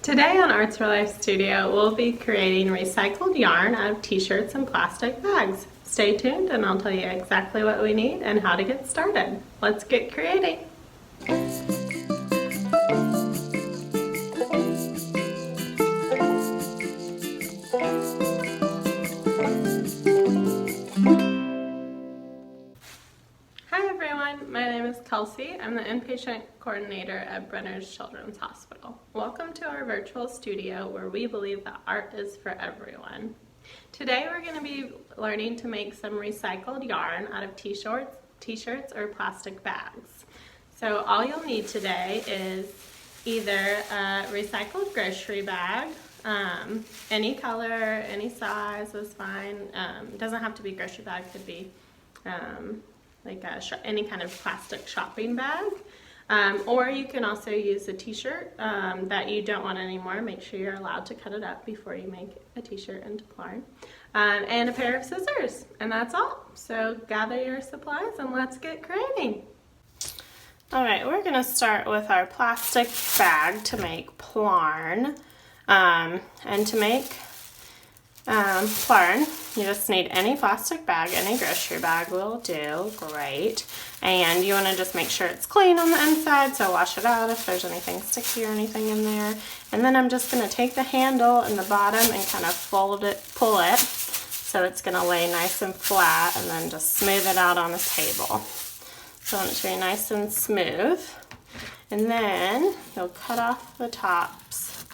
Today on Arts for Life Studio, we'll be creating recycled yarn out of t-shirts and plastic bags. Stay tuned and I'll tell you exactly what we need and how to get started. Let's get creating. Hi everyone, my name is Kelsey. I'm the inpatient coordinator at Brenner's Children's Hospital. Welcome to our virtual studio where we believe that art is for everyone. Today we're going to be learning to make some recycled yarn out of t-shirts or plastic bags. So all you'll need today is either a recycled grocery bag, any color, any size is fine. It doesn't have to be grocery bag, could be like any kind of plastic shopping bag. Or you can also use a t-shirt that you don't want anymore. Make sure you're allowed to cut it up before you make a t-shirt into Plarn. And a pair of scissors, and that's all. So gather your supplies and let's get creating. All right, we're gonna start with our plastic bag to make Plarn. And to make Plarn, you just need any plastic bag, any grocery bag will do, great. And you want to just make sure it's clean on the inside, so wash it out if there's anything sticky or anything in there. And then I'm just going to take the handle in the bottom and kind of pull it, so it's going to lay nice and flat, and then just smooth it out on the table. So I want it to be nice and smooth. And then you'll cut off the tops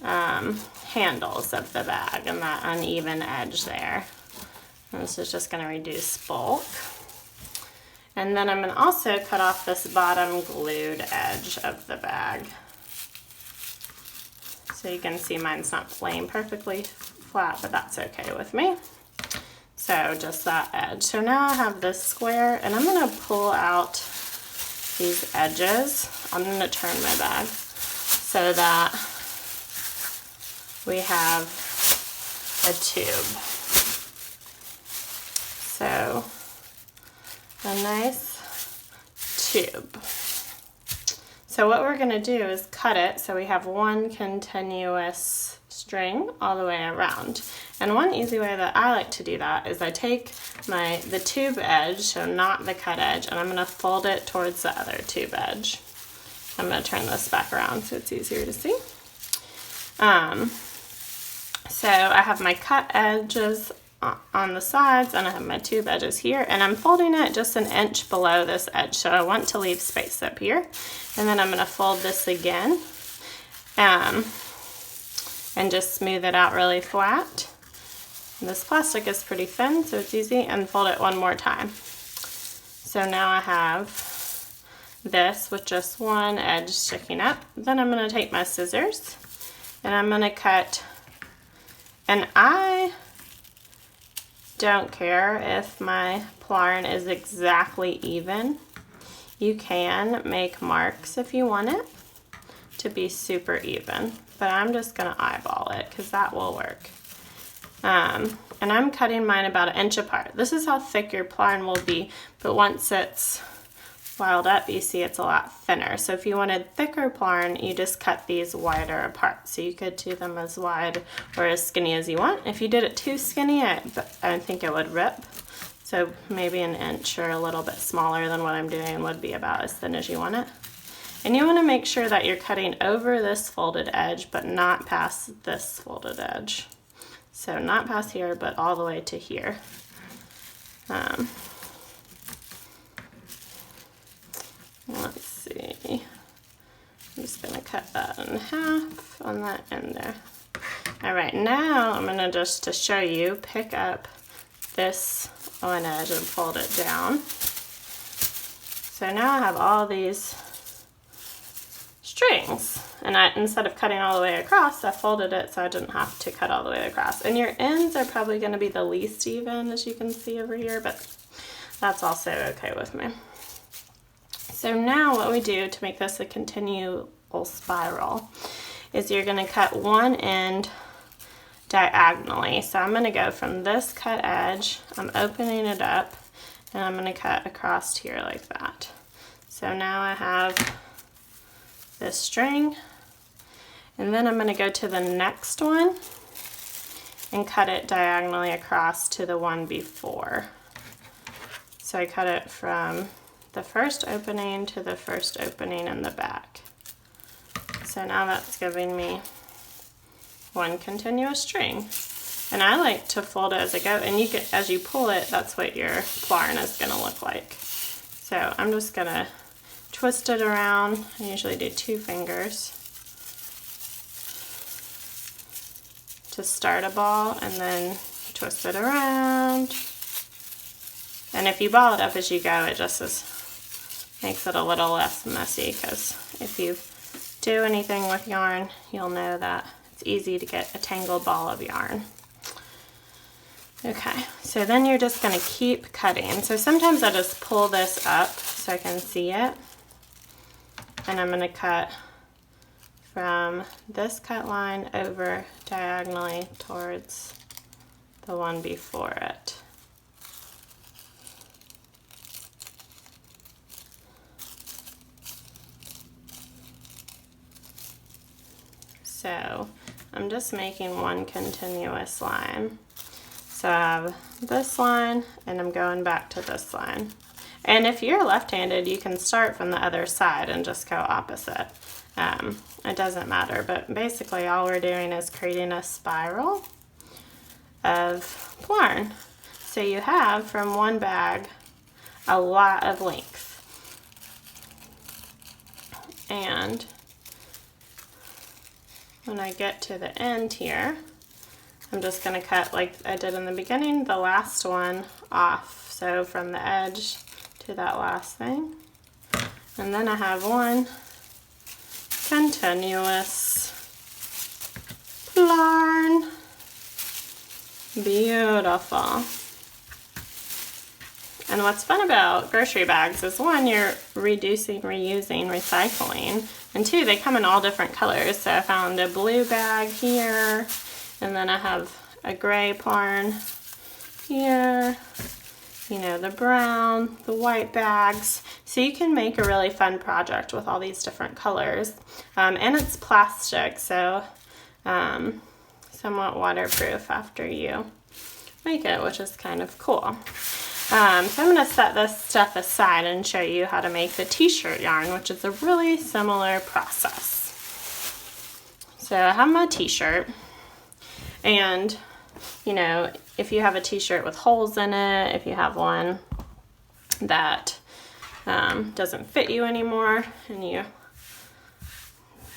handles of the bag and that uneven edge there. And this is just going to reduce bulk. And then I'm going to also cut off this bottom glued edge of the bag. So you can see mine's not laying perfectly flat, but that's okay with me. So just that edge. So now I have this square, and I'm going to pull out these edges. I'm going to turn my bag so that we have a tube. So a nice tube. So what we're going to do is cut it so we have one continuous string all the way around. And one easy way that I like to do that is I take the tube edge, so not the cut edge, and I'm going to fold it towards the other tube edge. I'm going to turn this back around so it's easier to see. So I have my cut edges on the sides and I have my tube edges here, and I'm folding it just an inch below this edge, so I want to leave space up here. And then I'm going to fold this again and just smooth it out really flat. And this plastic is pretty thin, so it's easy, and fold it one more time. So now I have this with just one edge sticking up. Then I'm going to take my scissors and I'm going to cut. And I don't care if my Plarn is exactly even. You can make marks if you want it to be super even, but I'm just gonna eyeball it because that will work. And I'm cutting mine about 1 inch apart. This is how thick your Plarn will be, but once it's filed up, you see it's a lot thinner. So if you wanted thicker Plarn, you just cut these wider apart. So you could do them as wide or as skinny as you want. If you did it too skinny, I think it would rip. So maybe 1 inch or a little bit smaller than what I'm doing would be about as thin as you want it. And you want to make sure that you're cutting over this folded edge, but not past this folded edge. So not past here, but all the way to here. Let's see, I'm just going to cut that in half on that end there. All right, now I'm going to just to show you, pick up this one edge and fold it down. So now I have all these strings, and instead of cutting all the way across, I folded it so I didn't have to cut all the way across. And your ends are probably going to be the least even, as you can see over here, but that's also okay with me. So now what we do to make this a continual spiral is you're going to cut one end diagonally. So I'm going to go from this cut edge, I'm opening it up, and I'm going to cut across here like that. So now I have this string, And then I'm going to go to the next one and cut it diagonally across to the one before. So I cut it from the first opening to the first opening in the back. So now that's giving me one continuous string. And I like to fold it as I go, and you can, as you pull it, that's what your Plarn is going to look like. So I'm just going to twist it around. I usually do 2 fingers to start a ball, and then twist it around. And if you ball it up as you go, it just makes it a little less messy, because if you do anything with yarn, you'll know that it's easy to get a tangled ball of yarn. Okay, so then you're just going to keep cutting. So sometimes I just pull this up so I can see it. And I'm going to cut from this cut line over diagonally towards the one before it. So I'm just making one continuous line. So I have this line and I'm going back to this line. And if you're left-handed, you can start from the other side and just go opposite. It doesn't matter, but basically all we're doing is creating a spiral of Plarn. So you have from one bag a lot of length. And when I get to the end here, I'm just going to cut like I did in the beginning, the last one off. So from the edge to that last thing. And then I have one continuous Plarn. Beautiful. And what's fun about grocery bags is, one, you're reducing, reusing, recycling, and 2, they come in all different colors. So I found a blue bag here, and then I have a gray Plarn here, you know, the brown, the white bags. So you can make a really fun project with all these different colors. And it's plastic, so somewhat waterproof after you make it, which is kind of cool. So I'm going to set this stuff aside and show you how to make the t-shirt yarn, which is a really similar process. So I have my t-shirt, and you know, if you have a t-shirt with holes in it, if you have one that doesn't fit you anymore and you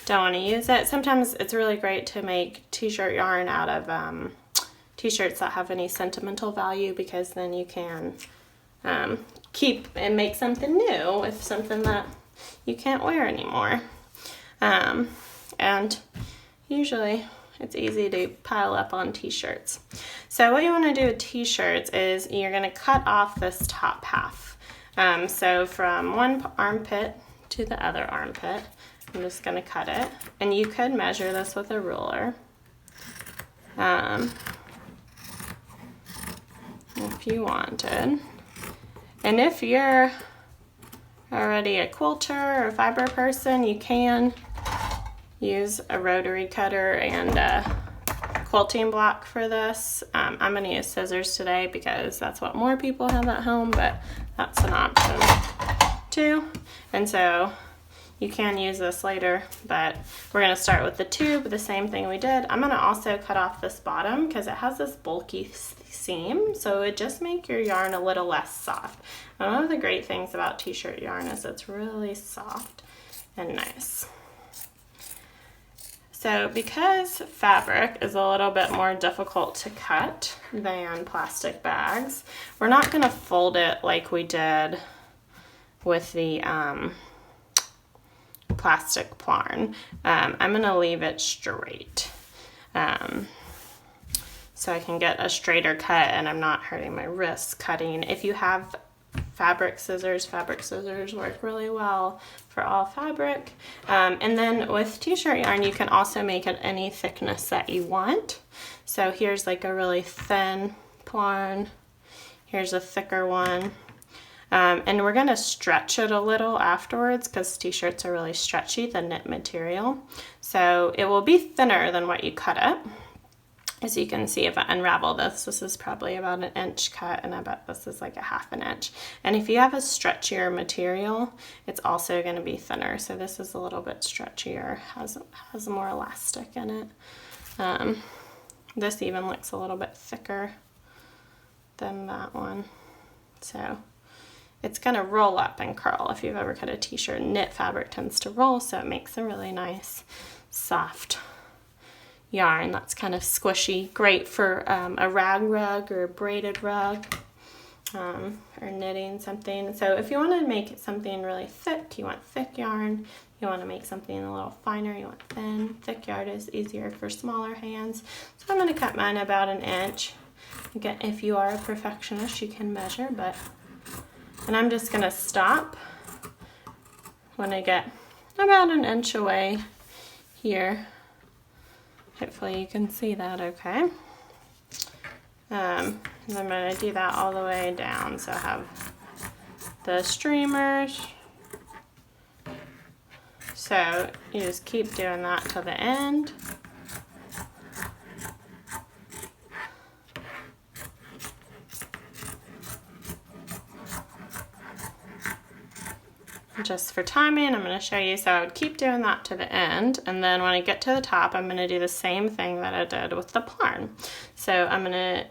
don't want to use it, sometimes it's really great to make t-shirt yarn out of t-shirts that have any sentimental value, because then you can keep and make something new with something that you can't wear anymore. And usually it's easy to pile up on t-shirts. So what you want to do with t-shirts is you're going to cut off this top half. So from one armpit to the other armpit, I'm just going to cut it. And you could measure this with a ruler. If you wanted. And if you're already a quilter or fiber person, you can use a rotary cutter and a quilting block for this. I'm going to use scissors today because that's what more people have at home, but that's an option too. And so you can use this later, but we're going to start with the tube, the same thing we did. I'm going to also cut off this bottom because it has this bulky seam, so it just make your yarn a little less soft. And one of the great things about t-shirt yarn is it's really soft and nice. So because fabric is a little bit more difficult to cut than plastic bags, we're not going to fold it like we did with the plastic Plarn. I'm going to leave it straight so I can get a straighter cut and I'm not hurting my wrists cutting. If you have fabric scissors work really well for all fabric. And then with t-shirt yarn, you can also make it any thickness that you want. So here's like a really thin Plarn. Here's a thicker one. And we're gonna stretch it a little afterwards because t-shirts are really stretchy, the knit material. So it will be thinner than what you cut it. As you can see, if I unravel this, this is probably about an inch cut, and I bet this is like a half an inch. And if you have a stretchier material, it's also going to be thinner. So this is a little bit stretchier, has more elastic in it. This even looks a little bit thicker than that one. So it's going to roll up and curl. If you've ever cut a t-shirt, knit fabric tends to roll, so it makes a really nice, soft yarn that's kind of squishy, great for a rag rug or a braided rug, or knitting something. So if you want to make something really thick, you want thick yarn. You want to make something a little finer, you want thin. Thick yarn is easier for smaller hands. So I'm going to cut mine about an inch. Again, if you are a perfectionist, you can measure, and I'm just going to stop when I get about an inch away here. Hopefully you can see that okay. And I'm going to do that all the way down. So I have the streamers. So you just keep doing that till the end. Just for timing, I'm going to show you. So I would keep doing that to the end, and then when I get to the top, I'm going to do the same thing that I did with the Plarn. So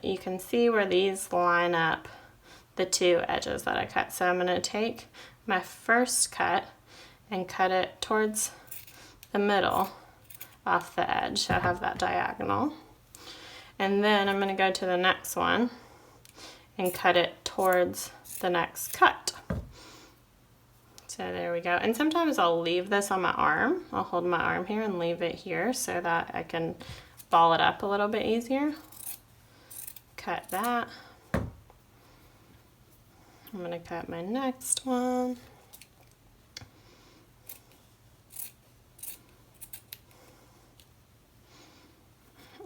you can see where these line up the two edges that I cut. So I'm going to take my first cut and cut it towards the middle off the edge. So I have that diagonal. And then I'm going to go to the next one and cut it towards the next cut. So there we go. And sometimes I'll leave this on my arm. I'll hold my arm here and leave it here so that I can ball it up a little bit easier. Cut that. I'm going to cut my next one.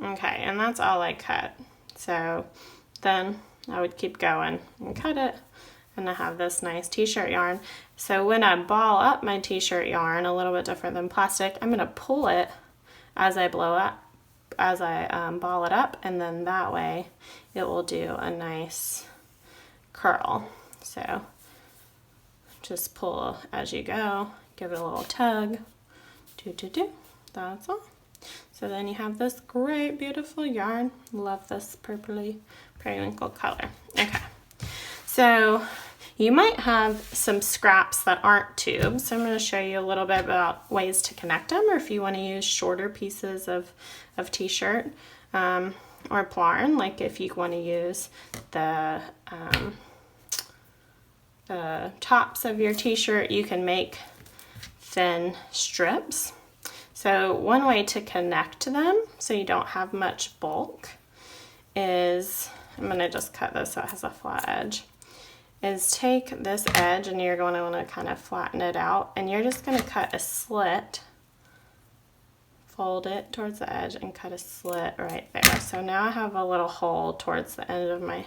Okay, and that's all I cut. So then I would keep going and cut it. And I have this nice t-shirt yarn. So when I ball up my t-shirt yarn, a little bit different than plastic, I'm going to pull it as I ball it up, and then that way it will do a nice curl. So just pull as you go, give it a little tug, that's all. So then you have this great, beautiful yarn. Love this purpley periwinkle color. Okay. So you might have some scraps that aren't tubes. So I'm going to show you a little bit about ways to connect them, or if you want to use shorter pieces of t-shirt or Plarn, like if you want to use the tops of your t-shirt, you can make thin strips. So one way to connect them so you don't have much bulk is, I'm going to just cut this so it has a flat edge, is take this edge and you're going to want to kind of flatten it out, and you're just going to cut a slit, fold it towards the edge and cut a slit right there. So now I have a little hole towards the end of my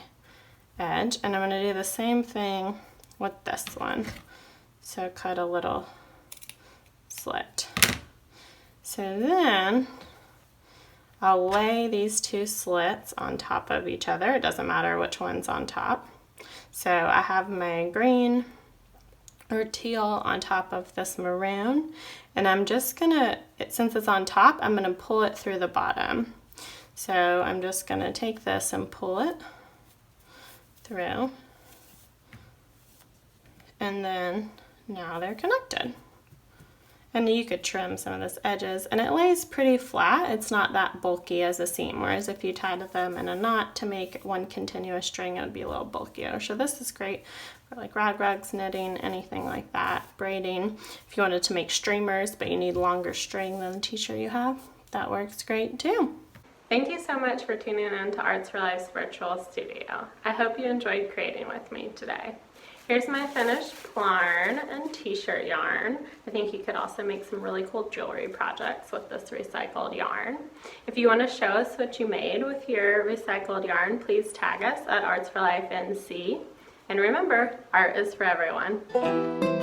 edge, and I'm going to do the same thing with this one. So cut a little slit. So then I'll lay these two slits on top of each other. It doesn't matter which one's on top. So I have my green or teal on top of this maroon, and I'm just gonna, since it's on top, I'm gonna pull it through the bottom. So I'm just gonna take this and pull it through, and then now they're connected. And you could trim some of this edges, and it lays pretty flat. It's not that bulky as a seam, whereas if you tied them in a knot to make one continuous string, it would be a little bulkier. So this is great for like rag rugs, knitting, anything like that, braiding. If you wanted to make streamers, but you need longer string than the t-shirt you have, that works great too. Thank you so much for tuning in to Arts for Life's virtual studio. I hope you enjoyed creating with me today. Here's my finished Plarn and t-shirt yarn. I think you could also make some really cool jewelry projects with this recycled yarn. If you want to show us what you made with your recycled yarn, please tag us at Arts for Life NC. And remember, art is for everyone.